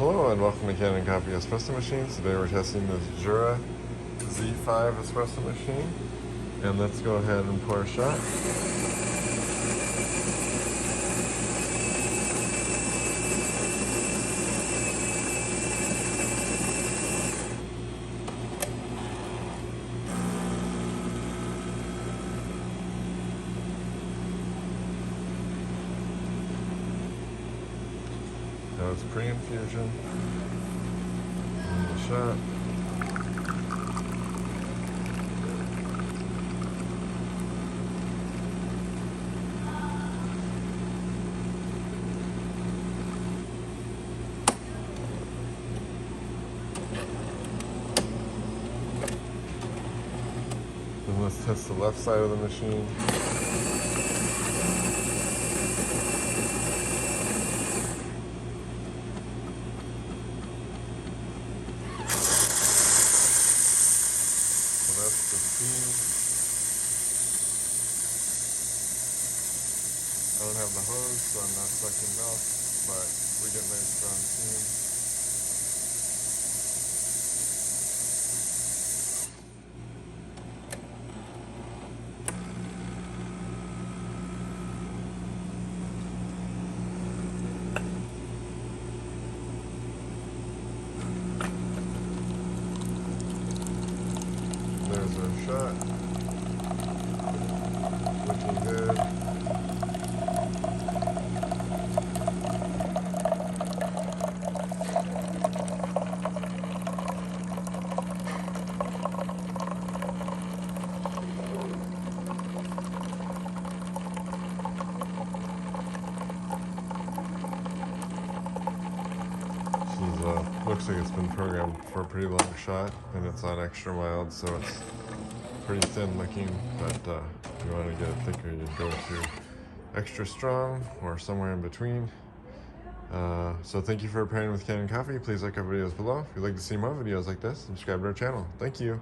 Hello and welcome to Kanen Coffee Espresso Machines. Today we're testing this Jura Z5 espresso machine. And let's go ahead and pour a shot. That was pre-infusion. And the shot. Then let's test the left side of the machine. That's the steam. I don't have the hose, so I'm not sucking milk, but we get nice strong steam. There's our shot. Looking good. Looks like it's been programmed for a pretty long shot, and it's on extra mild, so it's pretty thin looking, but if you want to get it thicker, you go to extra strong or somewhere in between. So thank you for pairing with Kanen Coffee. Please like our videos below. If you'd like to see more videos like this, subscribe to our channel. Thank you.